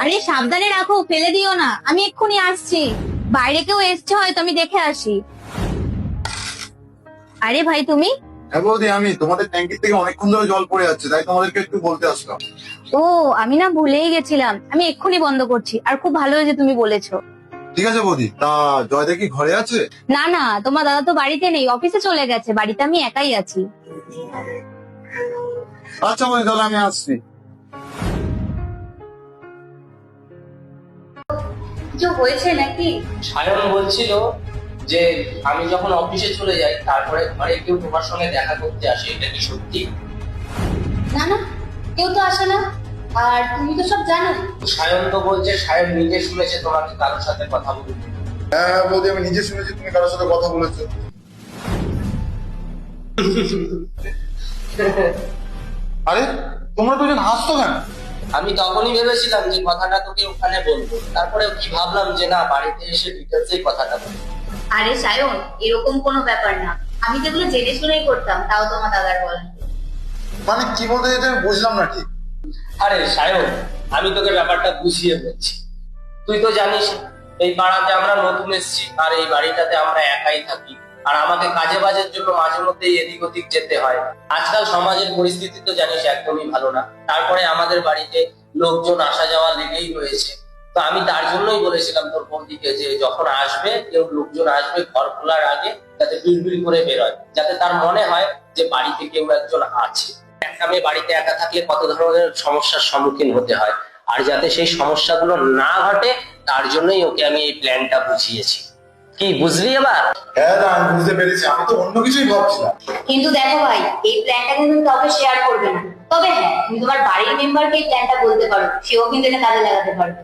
আরে সাবধানে রাখো, ফেলে দিও না। আমি এক্ষুনি আসছি। বাইরে কেউ এসছে হয়তো, আমি দেখে আসি। আরে ভাই তুমি? হ্যাঁ বৌদি, আমি তোমাদের ট্যাঙ্কি থেকে অনেকক্ষণ ধরে জল পড়ে যাচ্ছে, তাই তোমাদেরকে একটু বলতে আসলাম। ও, আমি না ভুলেই গেছিলাম। আমি এক্ষুনি বন্ধ করছি। আর খুব ভালো হয়েছে তুমি বলেছো। ঠিক আছে বৌদি, তা জয়দা কি ঘরে আছে? না না, তোমার দাদা তো বাড়িতে নেই, অফিসে চলে গেছে। বাড়িতে আমি একাই আছি। আচ্ছা বৌদি, তাহলে আমি আসছি। কিছু হয়েছে নাকি? সায়ন বলছিল যে আমি যখন অফিসে চলে যাই তারপরে ঘরে কেউ তোমার সঙ্গে দেখা করতে আসে, এটা কি সত্যি? না না, কেউ তো আসে না। আর তুমি তো সব জানো। সায়ন তো বলছে সায়ন নিজে শুনেছে তোমাকে কারোর সাথে কথা বলতে। হ্যাঁ হ্যাঁ বৌদি, আমি নিজে শুনেছি তুমি কারোর সাথে কথা বলেছো। আরে তোমরা দুজন হাসতো কেন? আমি তখনই ভেবেছিলাম যে কথাটা তোকে ওখানে বলবো, তারপরে কি ভাবলাম যে না, বাড়িতে এসে ডিটেলসেই কথাটা বলবো। আরে সায়ন, এরকম কোনো ব্যাপার না। আমি যেগুলো জেনে শুনেই করতাম, তাও তোমার দাদার বল। মানে কি বলতে চাইছো আমি বুঝলাম না ঠিক। আরে সায়ন, আমি তোকে ব্যাপারটা বুঝিয়ে বলছি। তুই তো জানিস এই পাড়াতে আমরা নতুন এসেছি, আর এই বাড়িটাতে আমরা একাই থাকি। আর আমাকে কাজে বাজের জন্য মাঝে মধ্যে এদিক ওদিক যেতে হয়। আজকাল সমাজের পরিস্থিতি তো জানিস একদমই ভালো না। তারপরে আমাদের বাড়িতে লোকজন আসা যাওয়া লেগেই রয়েছে। তো আমি তার জন্যই বলেছিলাম তোর বৌদিকে যে যখন আসবে কেউ লোকজন আসবে, ঘর খোলার আগে যাতে বিড়বিড় করে বেরোয়, যাতে তার মনে হয় যে বাড়িতে কেউ একজন আছে। একটা মেয়ে বাড়িতে একা থাকলে কত ধরনের সমস্যার সম্মুখীন হতে হয়, আর যাতে সেই সমস্যাগুলো না ঘটে তার জন্যই ওকে আমি এই প্ল্যানটা বুঝিয়েছি। কি বুঝলি এবার? হ্যাঁ না, আমি বুঝতে পেরেছি, আমি তো অন্য কিছুই ভাবছিলাম। কিন্তু দেখো ভাই, এই প্ল্যানটা কিন্তু তুমি কাউকে শেয়ার করবে না। তবে হ্যাঁ, তুমি তোমার বাড়ির মেম্বারকে এই প্ল্যানটা বলতে পারো, সেও কিন্তু এটা কাজে লাগাতে পারবে।